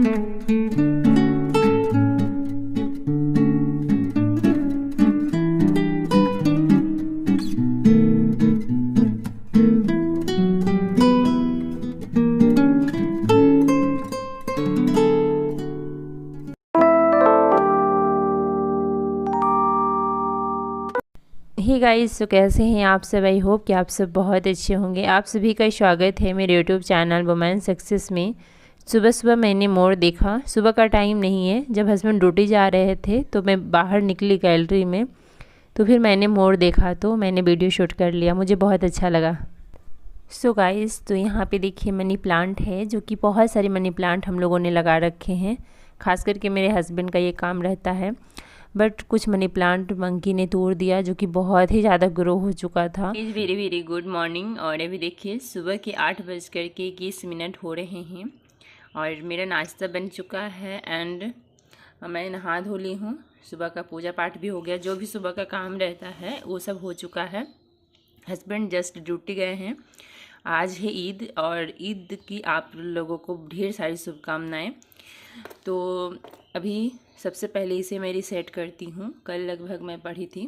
Hey guys, तो कैसे हैं आप सब। आई होप कि आप सब बहुत अच्छे होंगे। आप सभी का स्वागत है मेरे यूट्यूब चैनल वुमेन सक्सेस में। सुबह सुबह मैंने मोर देखा। सुबह का टाइम नहीं है, जब हस्बैंड ड्यूटी जा रहे थे तो मैं बाहर निकली गैलरी में, तो फिर मैंने मोर देखा तो मैंने वीडियो शूट कर लिया। मुझे बहुत अच्छा लगा। सो गाइस, तो यहाँ पे देखिए मनी प्लांट है, जो कि बहुत सारे मनी प्लांट हम लोगों ने लगा रखे हैं। खास करके मेरे हस्बैंड का ये काम रहता है, बट कुछ मनी प्लांट मंकी ने तोड़ दिया, जो कि बहुत ही ज़्यादा ग्रो हो चुका था। Is very very good morning. और अभी देखिए सुबह के 8:21 हो रहे हैं और मेरा नाश्ता बन चुका है एंड मैं नहा धो ली हूँ। सुबह का पूजा पाठ भी हो गया, जो भी सुबह का काम रहता है वो सब हो चुका है। हस्बैंड जस्ट ड्यूटी गए हैं। आज है ईद और ईद की आप लोगों को ढेर सारी शुभकामनाएँ। तो अभी सबसे पहले इसे मैं रीसेट करती हूँ। कल लगभग मैं पढ़ी थी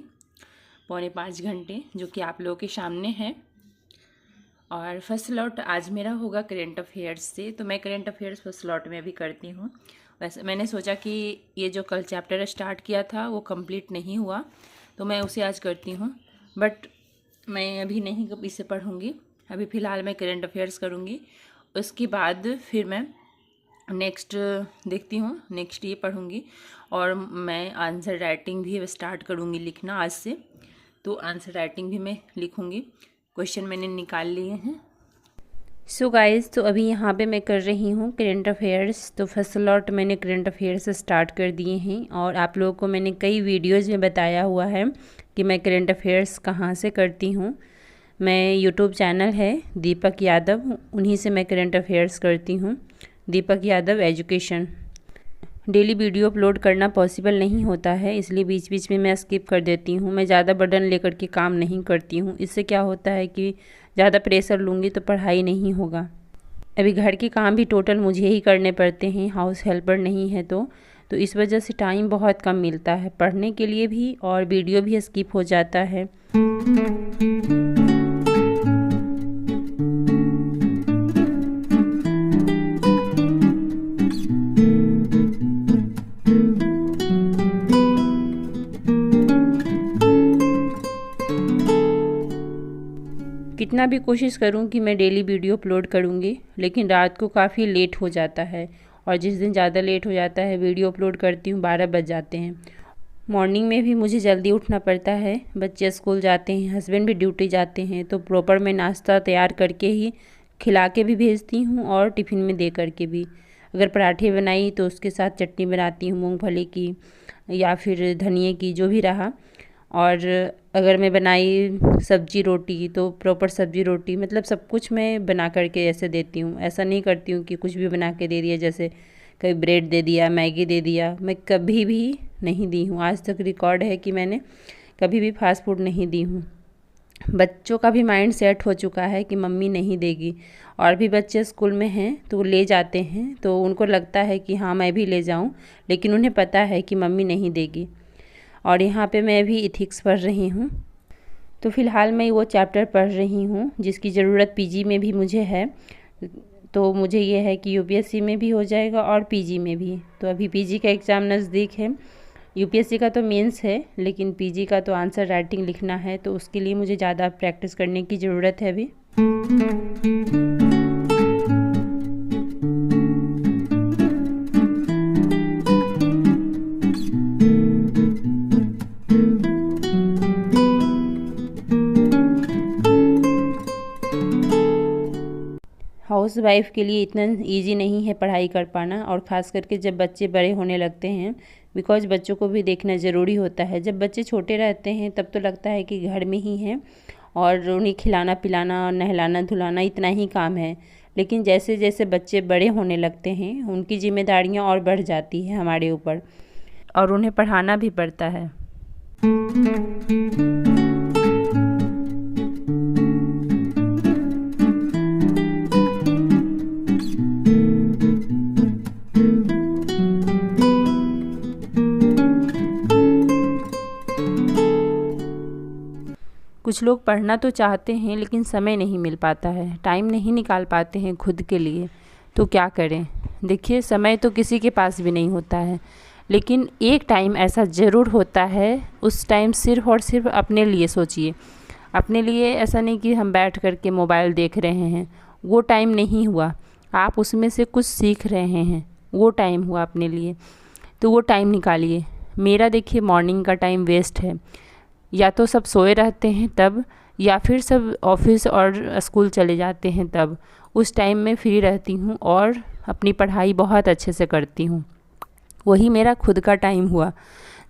4.25 घंटे, जो कि आप लोगों के सामने है। और फर्स्ट स्लॉट आज मेरा होगा करेंट अफेयर्स से, तो मैं करेंट अफेयर्स फर्स्ट स्लॉट में भी करती हूँ। वैसे मैंने सोचा कि ये जो कल चैप्टर स्टार्ट किया था वो कंप्लीट नहीं हुआ, तो मैं उसे आज करती हूँ। बट मैं अभी नहीं इसे पढ़ूँगी, अभी फ़िलहाल मैं करेंट अफेयर्स करूँगी। उसके बाद फिर मैं नेक्स्ट देखती हूँ, नेक्स्ट ये पढ़ूँगी। और मैं आंसर राइटिंग भी स्टार्ट करूँगी लिखना आज से, तो आंसर राइटिंग भी मैं लिखूँगी। क्वेश्चन मैंने निकाल लिए हैं। सो गाइस, तो अभी यहाँ पे मैं कर रही हूँ करेंट अफेयर्स। तो फर्स्ट लॉट मैंने करेंट अफेयर्स स्टार्ट कर दिए हैं और आप लोगों को मैंने कई वीडियोज़ में बताया हुआ है कि मैं करेंट अफेयर्स कहाँ से करती हूँ। मैं यूट्यूब चैनल है दीपक यादव, उन्हीं से मैं करेंट अफेयर्स करती हूँ। Deepak Yadav education. Daily video upload करना पॉसिबल नहीं होता है, इसलिए बीच बीच में मैं स्किप कर देती हूँ। मैं ज़्यादा बर्डन लेकर के काम नहीं करती हूँ। इससे क्या होता है कि ज़्यादा प्रेशर लूँगी तो पढ़ाई नहीं होगा। अभी घर के काम भी टोटल मुझे ही करने पड़ते हैं, हाउस हेल्पर नहीं है तो इस वजह से टाइम बहुत कम मिलता है पढ़ने के लिए भी, और वीडियो भी स्किप हो जाता है। कितना भी कोशिश करूं कि मैं डेली वीडियो अपलोड करूंगी, लेकिन रात को काफ़ी लेट हो जाता है, और जिस दिन ज़्यादा लेट हो जाता है वीडियो अपलोड करती हूँ 12 बज जाते हैं। मॉर्निंग में भी मुझे जल्दी उठना पड़ता है, बच्चे स्कूल जाते हैं, हस्बैंड भी ड्यूटी जाते हैं, तो प्रॉपर मैं नाश्ता तैयार करके ही खिला के भी भेजती हूँ और टिफ़िन में दे करके भी। अगर पराठे बनाई तो उसके साथ चटनी बनाती हूँ मूँगफली की या फिर धनिए की, जो भी रहा। और अगर मैं बनाई सब्जी रोटी तो प्रॉपर सब्जी रोटी, मतलब सब कुछ मैं बना करके ऐसे देती हूँ। ऐसा नहीं करती हूँ कि कुछ भी बना के दे दिया, जैसे कभी ब्रेड दे दिया, मैगी दे दिया। मैं कभी भी नहीं दी हूँ, आज तक रिकॉर्ड है कि मैंने कभी भी फास्ट फूड नहीं दी हूँ। बच्चों का भी माइंड सेट हो चुका है कि मम्मी नहीं देगी, और भी बच्चे स्कूल में हैं तो ले जाते हैं, तो उनको लगता है कि हाँ मैं भी ले जाऊँ, लेकिन उन्हें पता है कि मम्मी नहीं देगी। और यहाँ पे मैं भी इथिक्स पढ़ रही हूँ, तो फ़िलहाल मैं वो चैप्टर पढ़ रही हूँ जिसकी ज़रूरत पीजी में भी मुझे है। तो मुझे ये है कि यूपीएससी में भी हो जाएगा और पीजी में भी। तो अभी पीजी का एग्ज़ाम नज़दीक है, यूपीएससी का तो मेंस है, लेकिन पीजी का तो आंसर राइटिंग लिखना है, तो उसके लिए मुझे ज़्यादा प्रैक्टिस करने की ज़रूरत है अभी। हाउस वाइफ के लिए इतना इजी नहीं है पढ़ाई कर पाना, और ख़ास करके जब बच्चे बड़े होने लगते हैं, बिकॉज बच्चों को भी देखना ज़रूरी होता है। जब बच्चे छोटे रहते हैं तब तो लगता है कि घर में ही हैं और उन्हें खिलाना पिलाना नहलाना धुलाना इतना ही काम है, लेकिन जैसे जैसे बच्चे बड़े होने लगते हैं उनकी जिम्मेदारियां और बढ़ जाती है हमारे ऊपर, और उन्हें पढ़ाना भी पड़ता है। कुछ लोग पढ़ना तो चाहते हैं लेकिन समय नहीं मिल पाता है, टाइम नहीं निकाल पाते हैं खुद के लिए। तो क्या करें? देखिए, समय तो किसी के पास भी नहीं होता है, लेकिन एक टाइम ऐसा ज़रूर होता है, उस टाइम सिर्फ़ और सिर्फ अपने लिए सोचिए। अपने लिए ऐसा नहीं कि हम बैठ कर के मोबाइल देख रहे हैं, वो टाइम नहीं हुआ। आप उसमें से कुछ सीख रहे हैं, वो टाइम हुआ अपने लिए। तो वो टाइम निकालिए। मेरा देखिए मॉर्निंग का टाइम वेस्ट है, या तो सब सोए रहते हैं तब, या फिर सब ऑफिस और स्कूल चले जाते हैं तब। उस टाइम में फ्री रहती हूँ और अपनी पढ़ाई बहुत अच्छे से करती हूँ। वही मेरा खुद का टाइम हुआ।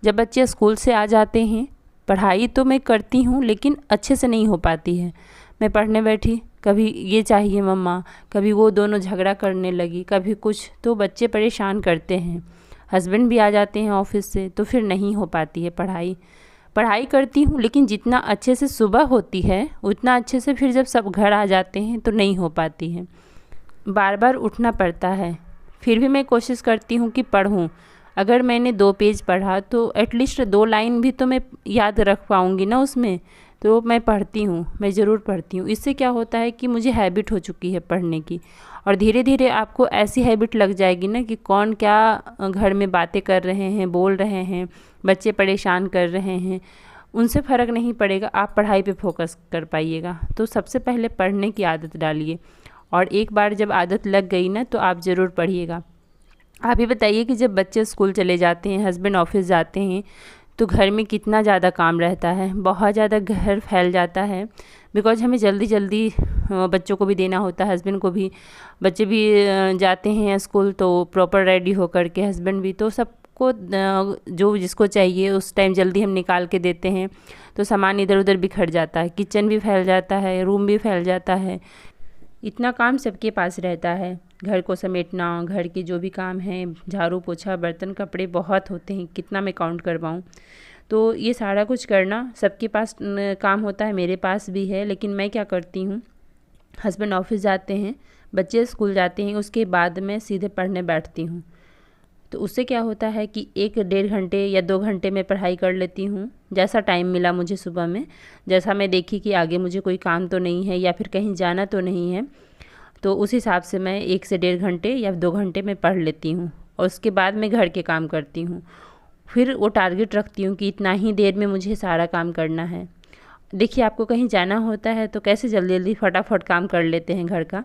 जब बच्चे स्कूल से आ जाते हैं, पढ़ाई तो मैं करती हूँ लेकिन अच्छे से नहीं हो पाती है। मैं पढ़ने बैठी, कभी ये चाहिए मम्मा, कभी वो, दोनों झगड़ा करने लगी, कभी कुछ, तो बच्चे परेशान करते हैं। हस्बैंड भी आ जाते हैं ऑफिस से, तो फिर नहीं हो पाती है पढ़ाई करती हूँ लेकिन जितना अच्छे से सुबह होती है उतना अच्छे से फिर जब सब घर आ जाते हैं तो नहीं हो पाती है। बार बार उठना पड़ता है, फिर भी मैं कोशिश करती हूँ कि पढूँ। अगर मैंने 2 पेज पढ़ा तो एटलीस्ट 2 लाइन भी तो मैं याद रख पाऊँगी ना उसमें। तो मैं पढ़ती हूँ, मैं ज़रूर पढ़ती हूँ। इससे क्या होता है कि मुझे हैबिट हो चुकी है पढ़ने की, और धीरे धीरे आपको ऐसी हैबिट लग जाएगी ना कि कौन क्या घर में बातें कर रहे हैं, बोल रहे हैं, बच्चे परेशान कर रहे हैं, उनसे फ़र्क नहीं पड़ेगा, आप पढ़ाई पे फोकस कर पाइएगा। तो सबसे पहले पढ़ने की आदत डालिए, और एक बार जब आदत लग गई ना तो आप ज़रूर पढ़िएगा। आप ही बताइए कि जब बच्चे स्कूल चले जाते हैं, हस्बैंड ऑफिस जाते हैं, तो घर में कितना ज़्यादा काम रहता है, बहुत ज़्यादा घर फैल जाता है। बिकॉज हमें जल्दी जल्दी बच्चों को भी देना होता है, हस्बैंड को भी। बच्चे भी जाते हैं स्कूल तो प्रॉपर रेडी होकर के, हस्बैंड भी, तो सबको जो जिसको चाहिए उस टाइम जल्दी हम निकाल के देते हैं। तो सामान इधर उधर बिखर जाता है, किचन भी फैल जाता है, रूम भी फैल जाता है। इतना काम सबके पास रहता है, घर को समेटना, घर के जो भी काम हैं, झाड़ू पोछा, बर्तन, कपड़े बहुत होते हैं, कितना मैं काउंट कर पाऊँ। तो ये सारा कुछ करना सबके पास काम होता है, मेरे पास भी है। लेकिन मैं क्या करती हूँ, हस्बैंड ऑफिस जाते हैं, बच्चे स्कूल जाते हैं, उसके बाद मैं सीधे पढ़ने बैठती हूँ। तो उससे क्या होता है कि 1-1.5 घंटे या 2 घंटे में पढ़ाई कर लेती हूँ, जैसा टाइम मिला मुझे सुबह में। जैसा मैं देखी कि आगे मुझे कोई काम तो नहीं है या फिर कहीं जाना तो नहीं है, तो उस हिसाब से मैं 1 से 1.5 घंटे या 2 घंटे में पढ़ लेती हूँ, और उसके बाद मैं घर के काम करती हूँ। फिर वो टारगेट रखती हूँ कि इतना ही देर में मुझे सारा काम करना है। देखिए, आपको कहीं जाना होता है तो कैसे जल्दी जल्दी फटाफट काम कर लेते हैं घर का।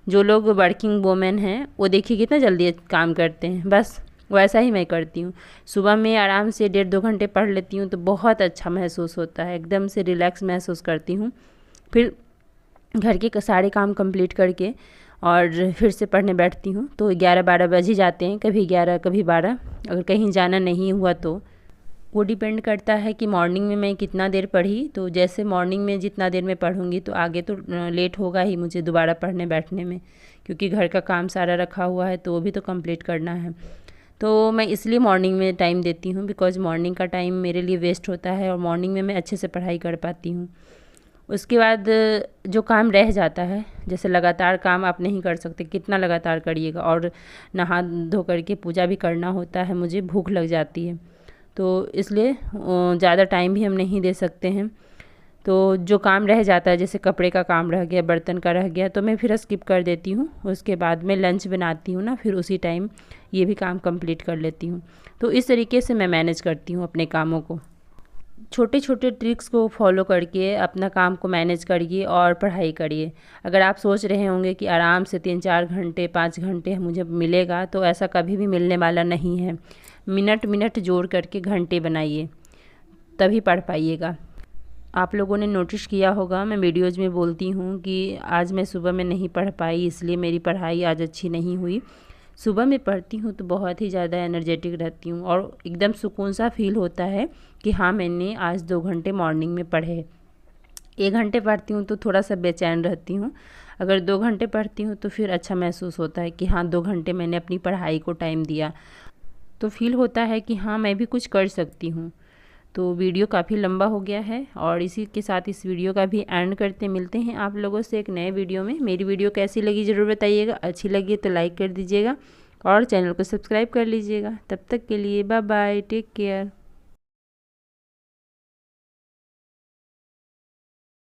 जो लोग वर्किंग वोमेन हैं वो देखिए कितना जल्दी काम करते हैं, बस वैसा ही मैं करती हूँ। सुबह में आराम से 1.5-2 घंटे पढ़ लेती हूँ तो बहुत अच्छा महसूस होता है, एकदम से रिलैक्स महसूस करती हूँ। फिर घर के सारे काम कंप्लीट करके और फिर से पढ़ने बैठती हूँ। तो 11-12 बज ही जाते हैं, कभी 11 कभी 12, अगर कहीं जाना नहीं हुआ तो। वो डिपेंड करता है कि मॉर्निंग में मैं कितना देर पढ़ी। तो जैसे मॉर्निंग में जितना देर में पढ़ूंगी तो आगे तो लेट होगा ही मुझे दोबारा पढ़ने बैठने में, क्योंकि घर का काम सारा रखा हुआ है तो वो भी तो कंप्लीट करना है। तो मैं इसलिए मॉर्निंग में टाइम देती हूँ, बिकॉज़ मॉर्निंग का टाइम मेरे लिए वेस्ट होता है और मॉर्निंग में मैं अच्छे से पढ़ाई कर पाती हूँ। उसके बाद जो काम रह जाता है, जैसे लगातार काम आप नहीं कर सकते, कितना लगातार करिएगा, और नहा धो करके पूजा भी करना होता है, मुझे भूख लग जाती है, तो इसलिए ज़्यादा टाइम भी हम नहीं दे सकते हैं। तो जो काम रह जाता है, जैसे कपड़े का काम रह गया, बर्तन का रह गया, तो मैं फिर स्किप कर देती हूँ। उसके बाद मैं लंच बनाती हूँ ना, फिर उसी टाइम ये भी काम कंप्लीट कर लेती हूँ। तो इस तरीके से मैं मैनेज करती हूँ अपने कामों को। छोटे छोटे ट्रिक्स को फॉलो करके अपना काम को मैनेज करिए और पढ़ाई करिए। अगर आप सोच रहे होंगे कि आराम से 3-4 घंटे 5 घंटे मुझे मिलेगा, तो ऐसा कभी भी मिलने वाला नहीं है। मिनट मिनट जोड़ करके घंटे बनाइए, तभी पढ़ पाइएगा। आप लोगों ने नोटिस किया होगा, मैं वीडियोज़ में बोलती हूँ कि आज मैं सुबह में नहीं पढ़ पाई, इसलिए मेरी पढ़ाई आज अच्छी नहीं हुई। सुबह में पढ़ती हूँ तो बहुत ही ज़्यादा एनर्जेटिक रहती हूँ और एकदम सुकून सा फील होता है कि हाँ, मैंने आज 2 घंटे मॉर्निंग में पढ़े। 1 घंटे पढ़ती हूँ तो थोड़ा सा बेचैन रहती हूँ, अगर 2 घंटे पढ़ती हूँ तो फिर अच्छा महसूस होता है कि हाँ, 2 घंटे मैंने अपनी पढ़ाई को टाइम दिया, तो फील होता है कि हाँ, मैं भी कुछ कर सकती हूँ। तो वीडियो काफ़ी लंबा हो गया है और इसी के साथ इस वीडियो का भी एंड करते मिलते हैं आप लोगों से एक नए वीडियो में। मेरी वीडियो कैसी लगी ज़रूर बताइएगा, अच्छी लगी तो लाइक कर दीजिएगा और चैनल को सब्सक्राइब कर लीजिएगा। तब तक के लिए बाय बाय, टेक केयर।